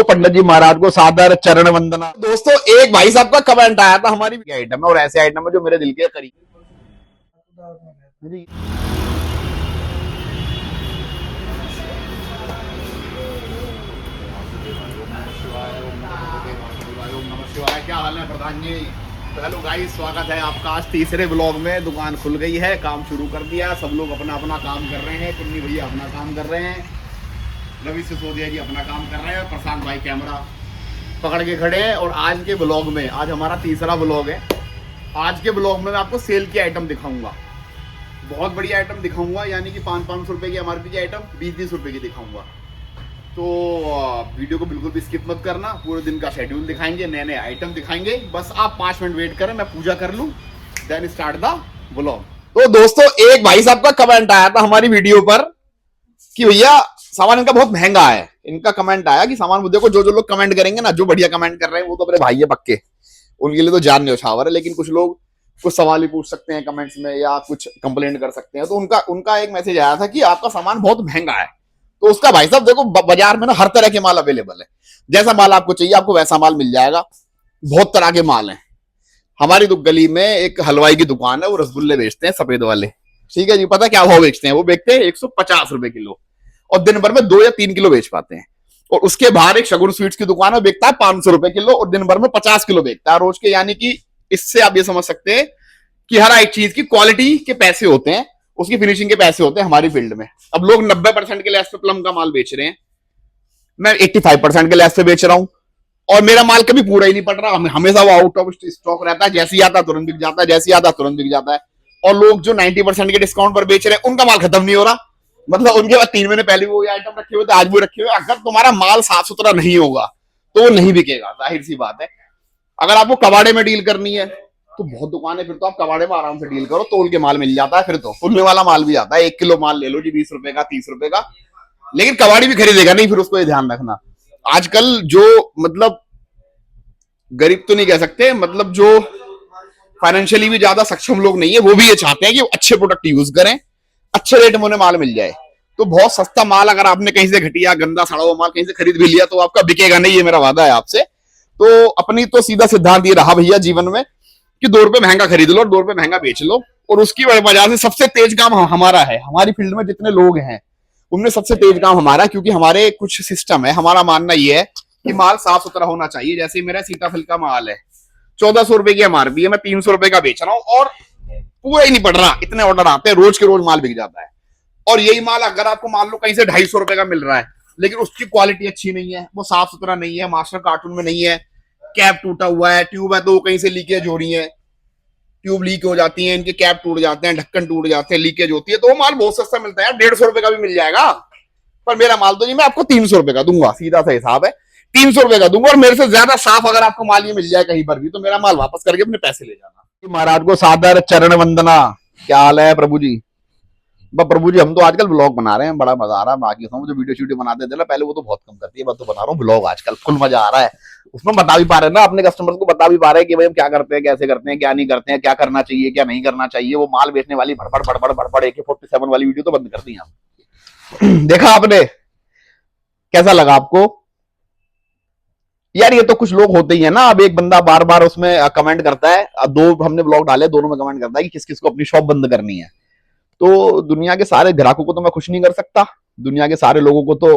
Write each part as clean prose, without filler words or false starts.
पंडित जी महाराज को सादर चरण वंदना। दोस्तों एक भाई साहब का कमेंट आया था हमारी आइटम है और ऐसे आइटम है जो मेरे दिल के करीब। क्या हाल है प्रधान जी? तो हेलो गाइस, स्वागत है आपका आज तीसरे ब्लॉग में। दुकान खुल गई है, काम शुरू कर दिया, सब लोग अपना अपना काम कर रहे हैं। कुन्नी भैया अपना काम कर रहे हैं, रवि सिसोदिया जी अपना काम कर रहे हैं, प्रशांत भाई कैमरा पकड़ के खड़े हैं। और आज के ब्लॉग में, आज हमारा तीसरा ब्लॉग है, आज के ब्लॉग में मैं आपको सेल की आइटम दिखाऊंगा। बहुत बड़ी आइटम दिखाऊंगा, यानी कि 500 रुपये की MRP की आइटम 20-20 रुपये की दिखाऊंगा। तो वीडियो को बिल्कुल भी स्किप मत करना, पूरे दिन का शेड्यूल दिखाएंगे, नए नए आइटम दिखाएंगे। बस आप 5 मिनट वेट करें, मैं पूजा कर लूँ, देन स्टार्ट द ब्लॉग। तो दोस्तों एक भाई साहब का कमेंट आया था हमारी वीडियो पर कि भैया सामान इनका बहुत महंगा है। इनका कमेंट आया कि सामान, मुझे को जो जो लोग कमेंट करेंगे ना, जो बढ़िया कमेंट कर रहे हैं वो तो अपने भाई है पक्के, उनके लिए तो जान न्यौछावर है। लेकिन कुछ लोग कुछ सवाल ही पूछ सकते हैं कमेंट्स में या कुछ कंप्लेंट कर सकते हैं। तो उनका एक मैसेज आया था कि आपका सामान बहुत महंगा है। तो उसका भाई साहब देखो, बाजार में ना हर तरह के माल अवेलेबल है, जैसा माल आपको चाहिए आपको वैसा माल मिल जाएगा। बहुत तरह के माल हैं। हमारी गली में एक हलवाई की दुकान है, वो रसगुल्ले बेचते हैं सफेद वाले, ठीक है जी। पता क्या भाव बेचते हैं? वो बेचते हैं 150 रुपए किलो, और दिन भर में 2 या 3 किलो बेच पाते हैं। और उसके बाहर एक शगुन स्वीट्स की दुकान है, बेचता है 500 रुपए किलो और दिन भर में 50 किलो बेचता है रोज के। यानी कि इससे आप ये समझ सकते हैं कि हर एक चीज की क्वालिटी के पैसे होते हैं, उसकी फिनिशिंग के पैसे होते हैं हमारी फील्ड में। अब लोग 90% के लेस पे प्लम का माल बेच रहे हैं, मैं 85% के लेस पे बेच रहा हूं, और मेरा माल कभी पूरा ही नहीं पड़ रहा। हमेशा वो आउट ऑफ स्टॉक रहता है, जैसे ही आता तुरंत बिक जाता है, जैसे ही आता तुरंत बिक जाता है। और लोग जो 90% के डिस्काउंट पर बेच रहे हैं, उनका माल खत्म नहीं हो रहा। मतलब उनके पास 3 महीने पहले वो आइटम रखे हुए थे, आज भी रखे हुए। अगर तुम्हारा माल साफ सुथरा नहीं होगा तो वो नहीं बिकेगा, जाहिर सी बात है। अगर आपको कबाड़े में डील करनी है तो बहुत दुकान है, फिर तो आप कबाड़े में आराम से डील करो, तोल के माल मिल जाता है। फिर तो फुलने वाला माल भी आता है, 1 किलो माल ले लो जी 20 रुपए का, 30 रुपए का। लेकिन कबाड़ी भी खरीदेगा नहीं, फिर उसको ये ध्यान रखना। आजकल जो मतलब गरीब तो नहीं कह सकते, मतलब जो फाइनेंशियली भी ज्यादा सक्षम लोग नहीं है, वो भी ये चाहते हैं कि अच्छे प्रोडक्ट यूज करें, अच्छे रेट में उन्हें माल मिल जाए। तो बहुत सस्ता माल अगर आपने कहीं से घटिया गंदा सड़ा हुआ माल कहीं से खरीद भी लिया तो आपका बिकेगा नहीं, ये मेरा वादा है आपसे। तो अपनी तो सीधा सिद्धांत ये रहा भैया जीवन में कि 2 रुपए महंगा खरीद लो और 2 रुपए महंगा बेच लो। और उसकी वजह से सबसे तेज काम हमारा है। हमारी फील्ड में जितने लोग हैं उनमें सबसे तेज काम हमारा, क्योंकि हमारे कुछ सिस्टम है। हमारा मानना यह है कि माल साफ सुथरा होना चाहिए। जैसे मेरा सीताफल का माल है, 1400 रुपए की MRP है, मैं 300 रुपए का बेच रहा हूँ और पूरा ही नहीं पड़ रहा। इतने ऑर्डर आते हैं, रोज के रोज माल बिक जाता है। और यही माल अगर आपको मान लो कहीं से 250 रुपए का मिल रहा है, लेकिन उसकी क्वालिटी अच्छी नहीं है, वो साफ सुथरा नहीं है, मास्टर कार्टून में नहीं है, कैप टूटा हुआ है, ट्यूब है तो कहीं से लीकेज हो रही है, ट्यूब लीक हो जाती है, इनके कैप टूट जाते हैं, ढक्कन टूट जाते हैं, लीकेज होती है, तो वो माल बहुत सस्ता मिलता है यार, 150 रुपए का भी मिल जाएगा। पर मेरा माल तो जी मैं आपको 300 रुपए का दूंगा, सीधा सा हिसाब है, 300 रुपए का दूंगा। और मेरे से ज्यादा साफ अगर आपको माल ये मिल जाए कहीं पर भी, तो मेरा माल वापस करके अपने पैसे ले जाना। महाराज को सादर चरण वंदना। क्या हाल है प्रभु जी? प्रभु जी हम तो आजकल ब्लॉग बना रहे हैं, बड़ा मजा आ रहा है। बाकी जो वीडियो शूडियो बनाते थे ना पहले, वो तो बहुत कम करती है, मैं तो बना रहा हूँ ब्लॉग आजकल, फुल मजा आ रहा है। उसमें बता भी पा रहे हैं ना, अपने कस्टमर्स को बता भी पा रहे हैं कि भाई हम क्या करते हैं, कैसे करते हैं, क्या नहीं करते हैं, क्या करना चाहिए, क्या नहीं करना चाहिए। वो माल बेचने वाली भड़बड़ भड़बड़ भड़बड़ AK-47 वाली वीडियो तो बंद कर दी हम। देखा आपने? कैसा लगा आपको यार? ये तो कुछ लोग होते ही है ना। अब एक बंदा बार बार उसमें कमेंट करता है, 2 हमने ब्लॉग डाले, दोनों में कमेंट करता है कि किस किस को अपनी शॉप बंद करनी है। तो दुनिया के सारे ग्राहकों को तो मैं खुश नहीं कर सकता, दुनिया के सारे लोगों को तो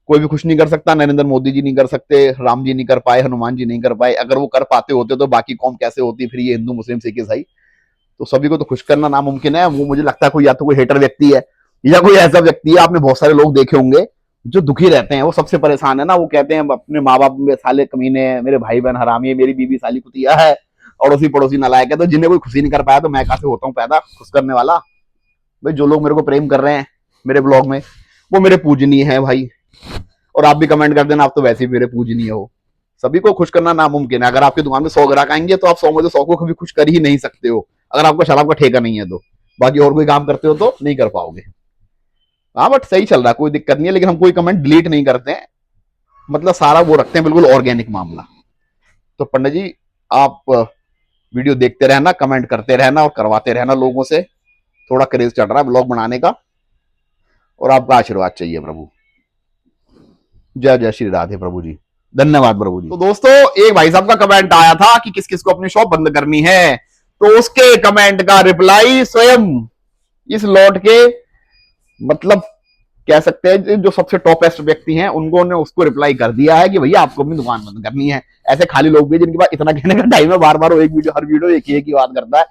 कोई भी खुश नहीं कर सकता। नरेंद्र मोदी जी नहीं कर सकते, राम जी नहीं कर पाए, हनुमान जी नहीं कर पाए। अगर वो कर पाते होते तो बाकी कौम कैसे होती? फिर ये हिंदू मुस्लिम सिख ईसाई, तो सभी को तो खुश करना नामुमकिन है। वो मुझे लगता है कोई या तो कोई हेटर व्यक्ति है या कोई ऐसा व्यक्ति है, आपने बहुत सारे लोग देखे होंगे जो दुखी रहते हैं, वो सबसे परेशान है ना। वो कहते हैं अपने माँ बाप में साले कमीने हैं, मेरे भाई बहन हरामी है, मेरी बीवी साली कुतिया है, अड़ोसी पड़ोसी नालायक है। तो जिन्हें कोई खुशी नहीं कर पाया तो मैं कहां से होता हूँ पैदा खुश करने वाला? भाई जो लोग मेरे को प्रेम कर रहे हैं मेरे ब्लॉग में, वो मेरे पूजनीय है भाई। और आप भी कमेंट कर देना, आप तो वैसे ही मेरे पूजनीय हो। सभी को खुश करना नामुमकिन है। अगर आपकी दुकान में 100 ग्राहक आएंगे तो आप 100 में से 100 को कभी खुश कर ही नहीं सकते हो, अगर आपको शराब का ठेका नहीं है तो। बाकी और कोई काम करते हो तो नहीं कर पाओगे। हाँ बट सही चल रहा है, कोई दिक्कत नहीं है। लेकिन हम कोई कमेंट डिलीट नहीं करते हैं, मतलब सारा वो रखते हैं बिल्कुल ऑर्गेनिक मामला। तो पंडित जी आप वीडियो देखते रहना, कमेंट करते रहना और करवाते रहना लोगों से। थोड़ा क्रेज चल रहा है ब्लॉग बनाने का, और आपका आशीर्वाद चाहिए प्रभु। जय जय श्री राधे प्रभु जी। धन्यवाद प्रभु जी। तो दोस्तों एक भाई साहब का कमेंट आया था कि किस किस को अपनी शॉप बंद करनी है, तो उसके कमेंट का रिप्लाई स्वयं इस लॉट के मतलब कह सकते हैं जो सबसे टॉपेस्ट व्यक्ति हैं उनको ने उसको रिप्लाई कर दिया है कि भैया आपको अपनी दुकान बंद करनी है। ऐसे खाली लोग भी जिनके पास इतना कहने का टाइम है, बार बार एक वीडियो हर वीडियो एक ही बात करता है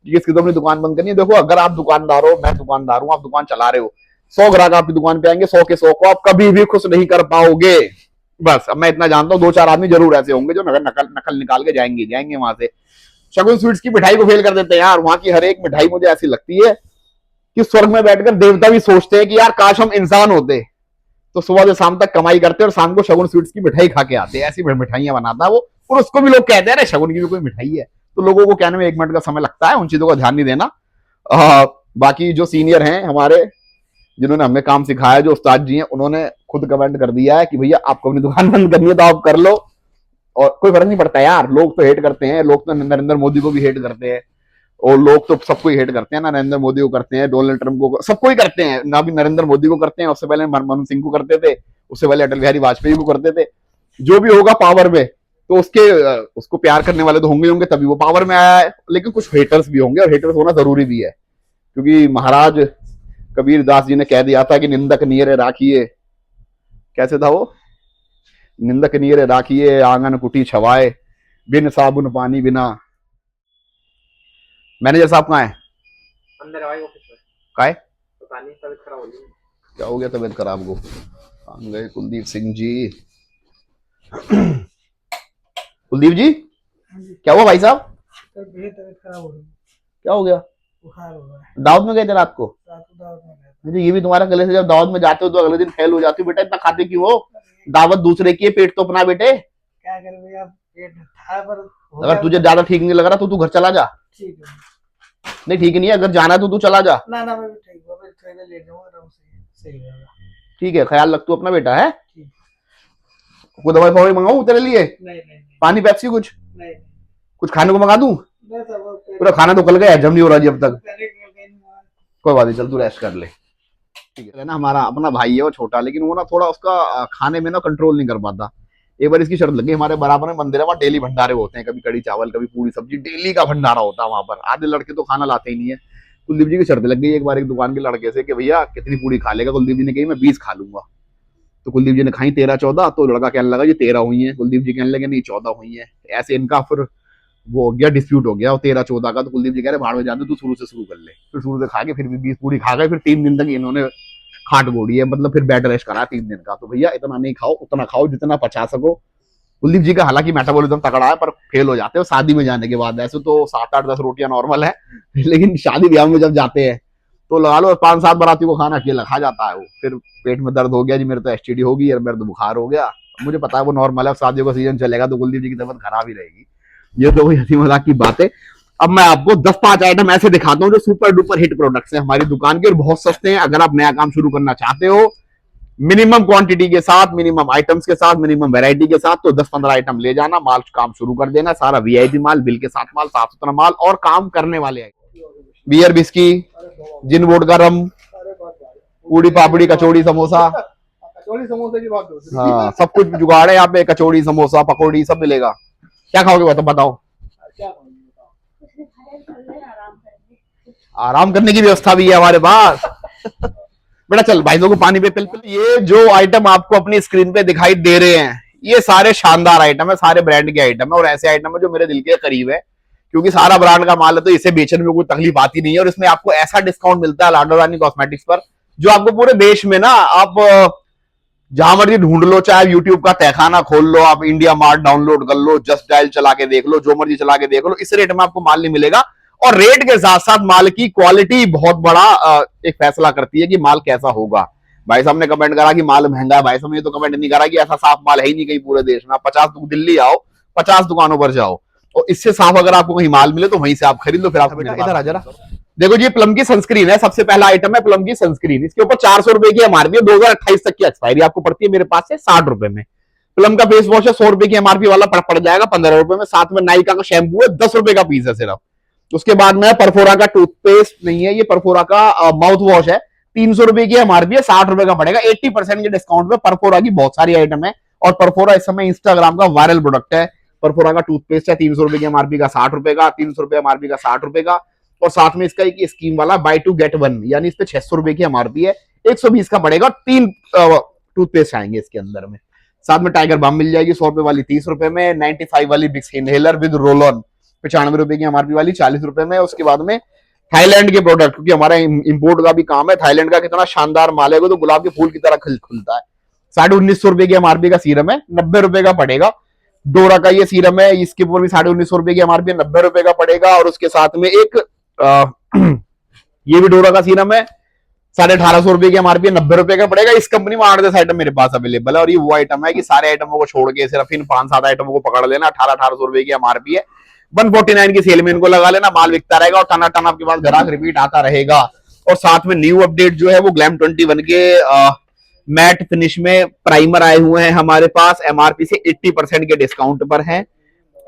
कि किसकी तो अपनी दुकान बंद करनी है। देखो अगर आप दुकानदार हो, मैं दुकानदार हूं, आप दुकान चला रहे हो, 100 ग्राहक आपकी दुकान पे आएंगे, 100 के 100 को आप कभी भी खुश नहीं कर पाओगे। बस अब मैं इतना जानता हूँ, 2-4 आदमी जरूर ऐसे होंगे जो नकल निकाल के जाएंगे वहां से। शगुन स्वीट्स की मिठाई को फेल कर देते हैं यार। वहां की हर एक मिठाई मुझे ऐसी लगती है कि स्वर्ग में बैठकर देवता भी सोचते हैं कि यार काश हम इंसान होते तो सुबह से शाम तक कमाई करते और शाम को शगुन स्वीट्स की मिठाई खा के आते। ऐसी मिठाइयां बनाता है वो, और उसको भी लोग कहते हैं अरे शगुन की भी कोई मिठाई है। तो लोगों को कहने में 1 मिनट का समय लगता है, उन चीजों का ध्यान नहीं देना। बाकी जो सीनियर हैं हमारे, जिन्होंने हमें काम सिखाया, जो उस्ताद जी हैं, उन्होंने खुद कमेंट कर दिया है कि भैया आपको अपनी दुकान बंद करनी है तो आप कर लो, और कोई फर्क नहीं पड़ता यार। लोग तो हेट करते हैं, लोग तो नरेंद्र मोदी को भी हेट करते हैं, और लोग तो सबको ही हेट करते हैं ना। नरेंद्र मोदी को करते हैं, डोनाल्ड ट्रंप को, सबको ही करते हैं ना। भी नरेंद्र मोदी को करते हैं, उससे पहले मनमोहन सिंह को करते थे, उससे पहले अटल बिहारी वाजपेयी को करते थे। जो भी होगा पावर में तो उसको प्यार करने वाले तो होंगे तभी वो पावर में आया है। लेकिन कुछ हेटर्स भी होंगे, और हेटर्स होना जरूरी भी है, क्योंकि महाराज कबीर दास जी ने कह दिया था कि निंदक नियरे राखिए, कैसे था वो, निंदक नियरे राखिए आंगन कुटी छवाए, बिन साबुन पानी बिना। मैनेजर साहब कहाँ है? अंदर आए ऑफिस में। काय पता नहीं, तबीयत खराब हो गई। क्या हो गया तबीयत खराब को? कहाँ गए कुलदीप सिंह जी? कुलदीप जी क्या हुआ भाई साहब? तबीयत खराब हो गई। क्या हो गया? बुखार हो रहा है। दावत में गए थे रात को? रात को दावत में गए। मुझे ये भी तुम्हारा गले से जब दावत में जाते हो तो अगले दिन फेल हो जाती हो। बेटा इतना खाते क्यों हो? दावत दूसरे की है, पेट तो अपना। बेटे क्या करें भैया, पेट था पर अगर तुझे ज्यादा ठीक नहीं लग रहा तो तू घर चला जा। ठीक है। नहीं ठीक नहीं है, अगर जाना है तो तू चला जा। ना मैं भी ठीक हूं, मैं थोड़ी देर लेट जाऊंगा, आराम से सही रहेगा। ठीक है, ख्याल रख तू अपना बेटा है। ठीक। कोई दवाई फवाई मंगाऊं तेरे लिए? नहीं। पानी पेप्सी कुछ? नहीं। कुछ खाने को मंगा दूं? पूरा खाना तो कल गया, हजम नहीं हो रहा जी अब तक। कोई बात नहीं, चल तू रेस्ट कर ले। ठीक है ना, हमारा अपना भाई है वो छोटा, लेकिन वो ना थोड़ा उसका खाने में ना कंट्रोल नहीं कर पाता। एक बार इसकी शर्त लगी, हमारे बराबर में मंदिर है, वहाँ डेली भंडारे होते हैं, कभी कड़ी चावल, कभी पूरी सब्जी, डेली का भंडारा होता है वहां पर। आधे लड़के तो खाना लाते ही नहीं है। कुलदीप जी की शर्त लग गई एक बार एक दुकान के लड़के से कि भैया कितनी पूरी खा लेगा? कुलदीप जी ने कही मैं 20 खा लूंगा। तो कुलदीप जी ने खाई 13-14, तो लड़का कहने लगा ये 13 हुई है। कुलदीप जी कहने लगे नहीं 14 हुई है। ऐसे इनका फिर वो हो गया, डिस्प्यूट हो गया 13-14 का। तो कुलदीप जी कह रहे भाड़ में जाते, तू शुरू से शुरू कर ले। फिर शुरू से खा के फिर भी 20 पूरी खा गए। फिर 3 दिन तक इन्होंने खाट गोड़ी है, मतलब फिर बेड रेस्ट करा 3 दिन का। तो भैया इतना नहीं खाओ, उतना खाओ जितना पचा सको। कुलदीप जी का हालांकि मेटाबॉलिज्म तगड़ा है, पर फेल हो जाते हो शादी में जाने के बाद। ऐसे तो 7-8-10 रोटियां नॉर्मल है, लेकिन शादी ब्याह में जब जाते हैं तो लगा लो 5-7 बारातियों को खाना अकेला खा जाता है वो। फिर पेट में दर्द हो गया जी, मेरे तो एसटीडी होगी और मेरे तो बुखार हो गया। मुझे पता है वो नॉर्मल है, शादियों का सीजन चलेगा तो कुलदीप जी की तबीयत खराब ही रहेगी। ये तो वही हंसी मजाक की बात है। अब मैं आपको 10-5 आइटम ऐसे दिखाता हूँ जो सुपर डुपर हिट प्रोडक्ट्स हैं हमारी दुकान के, और बहुत सस्ते हैं। अगर आप नया काम शुरू करना चाहते हो मिनिमम क्वांटिटी के साथ, मिनिमम आइटम्स के साथ, मिनिमम वैरायटी के साथ, तो 10-15 आइटम ले जाना, माल काम शुरू कर देना। सारा वीआईपी माल, बिल के साथ माल, साफ सुथरा माल, और काम करने वाले बियर, बिस्की, जिन बोर्ड का रम, पूड़ी पापड़ी, कचौड़ी, समोसा, कचौड़ी समोसे की बात होती है। हाँ सब कुछ जुगाड़ है यहाँ पे। कचौड़ी, समोसा, पकौड़ी सब मिलेगा। क्या खाओगे बताओ? आराम करने की व्यवस्था भी है हमारे पास। बेटा चल भाइयों को पानी पे पिल। ये जो आइटम आपको अपनी स्क्रीन पे दिखाई दे रहे हैं, ये सारे शानदार आइटम है, सारे ब्रांड के आइटम है, और ऐसे आइटम है जो मेरे दिल के करीब है, क्योंकि सारा ब्रांड का माल है, तो इसे बेचने में कोई तकलीफ आती नहीं है। और इसमें आपको ऐसा डिस्काउंट मिलता है लाडो रानी कॉस्मेटिक्स पर, जो आपको पूरे देश में ना, आप जहां मर्जी ढूंढ लो, चाहे यूट्यूब का तहखाना खोल लो, आप इंडिया मार्ट डाउनलोड कर लो, जस्ट डायल चला के देख लो, जो मर्जी चला के देख लो, इस रेट में आपको माल नहीं मिलेगा। और रेट के साथ साथ माल की क्वालिटी बहुत बड़ा एक फैसला करती है कि माल कैसा होगा। भाई साहब ने कमेंट करा कि माल महंगा है, भाई साहब ने तो कमेंट नहीं करा कि ऐसा साफ माल है ही नहीं कहीं पूरे देश में। 50 दिल्ली आओ, 50 दुकानों पर जाओ, और इससे साफ अगर आपको कहीं माल मिले तो वहीं से आप खरीद लो। फिर आप इधर आ जरा देखो जी, प्लम की सनस्क्रीन है, सबसे पहला आइटम है प्लम की सनस्क्रीन। इसके ऊपर 400 रुपए की एमआरपी है, 2028 तक की एक्सपायरी आपको पड़ती है मेरे पास से 60 रुपए में। प्लम का फेस वॉश है 100 रुपए की एमआरपी वाला, पड़ जाएगा 15 रुपए में। साथ में नाइका का शैम्पू है 10 रुपए का पीस है सिर्फ। उसके बाद में परफोरा का टूथपेस्ट नहीं है, ये परफोरा का माउथ वॉश है, 300 रुपए की एमआरपी है, 60 रुपए का पड़ेगा। 80% के डिस्काउंट में परफोरा की बहुत सारी आइटम है, और परफोरा इस समय इंस्टाग्राम का वायरल प्रोडक्ट है। परफोरा का टूथपेस्ट है 300 रुपए की एमआरपी का 60 रुपए का, 300 रुपए एमआरपी का 60 रुपए का, और साथ में इसका एक स्कीम वाला बाय टू गेट वन, यानी इस पे 600 रुपए की एमआरपी है, 120 का पड़ेगा। 3 टूथपेस्ट आएंगे इसके अंदर में। साथ में टाइगर बाम मिल जाएगी 100 रुपए वाली 30 रुपए में, 95 वाली बिक्स इनहेलर विद रोल ऑन 95 रुपए की एमआरपी वाली 40 रुपए में। उसके बाद में थाईलैंड के प्रोडक्ट, क्योंकि हमारा इंपोर्ट का भी काम है, थाईलैंड का कितना शानदार माल है, वो तो गुलाब के फूल की तरह खुलता है। 1950 रुपए की एमआरपी का सीरम है, 90 रुपए का पड़ेगा। डोरा का ये सीरम है, इसके ऊपर भी 1950 रुपए की एमआरपी 90 रुपए का पड़ेगा। और उसके साथ में एक ये भी डोरा का सीरम है, 1850 रुपए की एमआरपी 90 रुपए का पड़ेगा। इस कंपनी में 8-10 आइटम मेरे पास अवेलेबल है, और ये वो आइटम है कि सारे आइटमों को छोड़ के सिर्फ इन 5-7 आइटमों को पकड़ लेना। 1800 रुपए की एमआरपी है, 149 की सेल में इनको लगा लेना, माल बिकता रहेगा और टना टन आपके पास ग्राहक रिपीट आता रहेगा। और साथ में न्यू अपडेट जो है वो ग्लैम 21 के मैट फिनिश में प्राइमर आए हुए हैं हमारे पास, एमआरपी से 80% के डिस्काउंट पर है।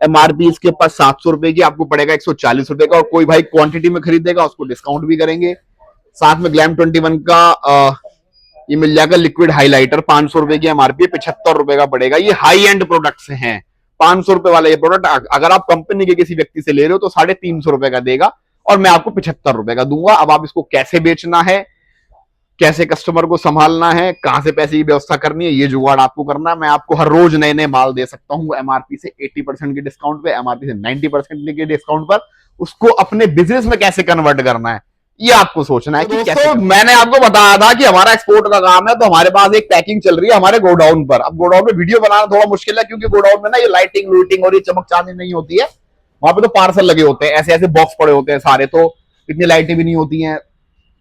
एमआरपी इसके पास 700 रुपए की, आपको पड़ेगा 140 रुपए का, और कोई भाई क्वांटिटी में खरीदेगा उसको डिस्काउंट भी करेंगे। साथ में ग्लैम 21 का ये मिल जाएगा लिक्विड हाइलाइटर, 500 रुपए की एमआरपी, 75 रुपए का पड़ेगा। ये हाई एंड प्रोडक्ट्स हैं। 500 रुपए वाला ये प्रोडक्ट अगर आप कंपनी के किसी व्यक्ति से ले रहे हो तो 350 रुपए का देगा, और मैं आपको 75 रुपए का दूंगा। अब आप इसको कैसे बेचना है, कैसे कस्टमर को संभालना है, कहां से पैसे की व्यवस्था करनी है, ये जुगाड़ आपको करना है। मैं आपको हर रोज नए नए माल दे सकता हूं एमआरपी से 80% के डिस्काउंट पे, एमआरपी से 90% के डिस्काउंट पर। उसको अपने बिजनेस में कैसे कन्वर्ट करना है ये आपको सोचना है। कि कैसे मैंने आपको बताया था कि हमारा एक्सपोर्ट का काम है, तो हमारे पास एक पैकिंग चल रही है हमारे गोडाउन पर। अब गोडाउन में वीडियो बनाना थोड़ा मुश्किल है, क्योंकि गोडाउन में ना ये लाइटिंग लूटिंग और ये चमक चांदी नहीं होती है। वहां पे तो पार्सल लगे होते हैं, ऐसे ऐसे बॉक्स पड़े होते हैं सारे, तो इतनी लाइटें भी नहीं होती हैं,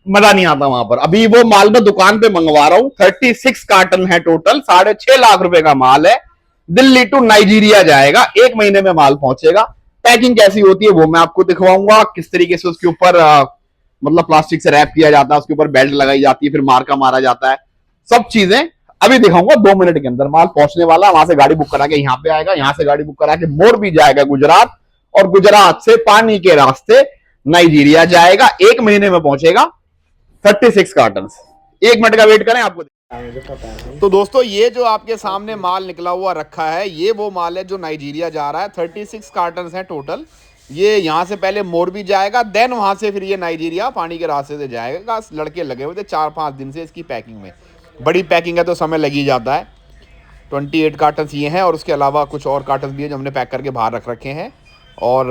मजा नहीं आता वहां पर। अभी वो माल मैं दुकान पे मंगवा रहा हूँ, 36 कार्टन है टोटल, 6.5 लाख रुपए का माल है। दिल्ली टू नाइजीरिया जाएगा, 1 महीने में माल पहुंचेगा। पैकिंग कैसी होती है वो मैं आपको दिखवाऊंगा, किस तरीके से उसके ऊपर मतलब प्लास्टिक से रैप किया जाता है, उसके ऊपर बेल्ट लगाई जाती है, फिर मार्का मारा जाता है, सब चीजें अभी दिखाऊंगा 2 मिनट के अंदर। माल पहुंचने वाला, वहां से गाड़ी बुक करा के यहाँ पे आएगा, यहाँ से गाड़ी बुक करा के मोरबी जाएगा गुजरात, और गुजरात से पानी के रास्ते नाइजीरिया जाएगा, 1 महीने में पहुंचेगा। 36 कार्टन, 1 मिनट का वेट करें आपको। तो दोस्तों ये जो आपके सामने माल निकला हुआ रखा है, ये वो माल है जो नाइजीरिया जा रहा है। 36 कार्टन है टोटल। ये यहाँ से पहले मोरबी जाएगा, देन वहां से फिर ये नाइजीरिया पानी के रास्ते से जाएगा। लड़के लगे हुए थे 4-5 दिन से इसकी पैकिंग में। बड़ी पैकिंग है तो समय लग ही जाता है। 28 कार्टन ये हैं, और उसके अलावा कुछ और कार्टन भी है जो हमने पैक करके बाहर रख रखे हैं। और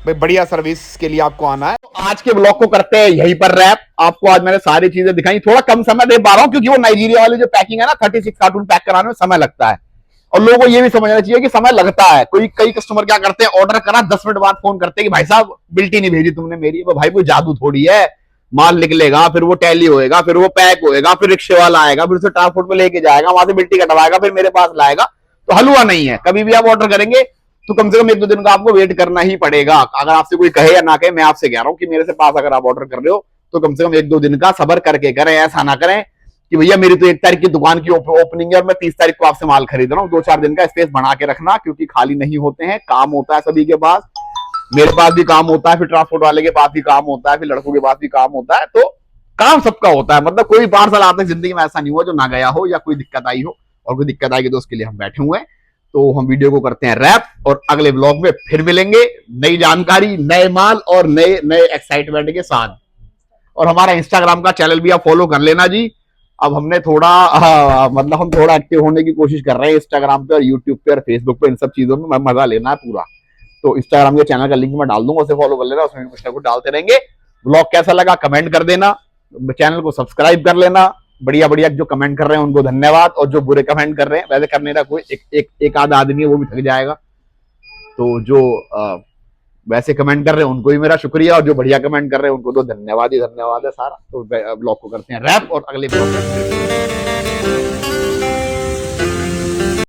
भाई बढ़िया सर्विस के लिए आपको आना है। तो आज के ब्लॉग को करते हैं यहीं पर रैप। आपको आज मैंने सारी चीजें दिखाई, थोड़ा कम समय दे पा रहा हूँ क्योंकि वो नाइजीरिया वाली जो पैकिंग है ना, 36 कार्टून पैक कराने में समय लगता है, और लोगों को ये भी समझना चाहिए कि समय लगता है। कई कस्टमर क्या करते हैं, ऑर्डर करा 10 मिनट बाद फोन करते हैं कि भाई साहब बिल्टी नहीं भेजी तुमने मेरी। भाई कोई जादू थोड़ी है, माल निकलेगा, फिर वो टैली होएगा, फिर वो पैक होएगा, फिर रिक्शे वाला आएगा, फिर उसे ट्रांसपोर्ट पे लेके जाएगा, वहां से बिल्टी कटवाएगा, फिर मेरे पास लाएगा। तो हलवा नहीं है। कभी भी आप ऑर्डर करेंगे तो कम से कम 1-2 दिन का आपको वेट करना ही पड़ेगा। अगर आपसे कोई कहे या ना कहे, मैं आपसे कह रहा हूं कि मेरे से पास अगर आप ऑर्डर कर रहे हो तो कम से कम 1-2 दिन का सब्र करके करें। ऐसा ना करें कि भैया मेरी तो 1 तारीख की दुकान की ओपनिंग है और मैं 30 तारीख को आपसे माल खरीद रहा हूँ। 2-4 दिन का स्पेस बना के रखना, क्योंकि खाली नहीं होते हैं, काम होता है सभी के पास। मेरे पास भी काम होता है, फिर ट्रांसपोर्ट वाले के पास भी काम होता है, फिर लड़कों के पास भी काम होता है। तो काम सबका होता है, मतलब कोई पार्सल आज तक जिंदगी में ऐसा नहीं हुआ जो ना गया हो या कोई दिक्कत आई हो। और कोई दिक्कत आएगी तो उसके लिए हम बैठे हुए हैं। तो हम वीडियो को करते हैं रैप, और अगले ब्लॉग में फिर मिलेंगे नई जानकारी, नए माल और नए नए एक्साइटमेंट के साथ। और हमारा इंस्टाग्राम का चैनल भी आप फॉलो कर लेना जी। अब हमने थोड़ा मतलब हम थोड़ा एक्टिव होने की कोशिश कर रहे हैं इंस्टाग्राम पे और यूट्यूब पे और फेसबुक पे। इन सब चीजों में मजा लेना है पूरा। तो इंस्टाग्राम के चैनल का लिंक मैं डाल दूंगा, उसे फॉलो कर लेना, उसमें कुछ ना कुछ डालते रहेंगे। ब्लॉग कैसा लगा कमेंट कर देना, चैनल को सब्सक्राइब कर लेना। बढ़िया बढ़िया जो कमेंट कर रहे हैं उनको धन्यवाद, और जो बुरे कमेंट कर रहे हैं, वैसे करने का कोई एक आधा आदमी है वो भी थक जाएगा। तो जो वैसे कमेंट कर रहे हैं उनको भी मेरा शुक्रिया, और जो बढ़िया कमेंट कर रहे हैं उनको तो धन्यवाद ही धन्यवाद है सारा। तो ब्लॉग को करते हैं रैप, और अगले ब्लॉग में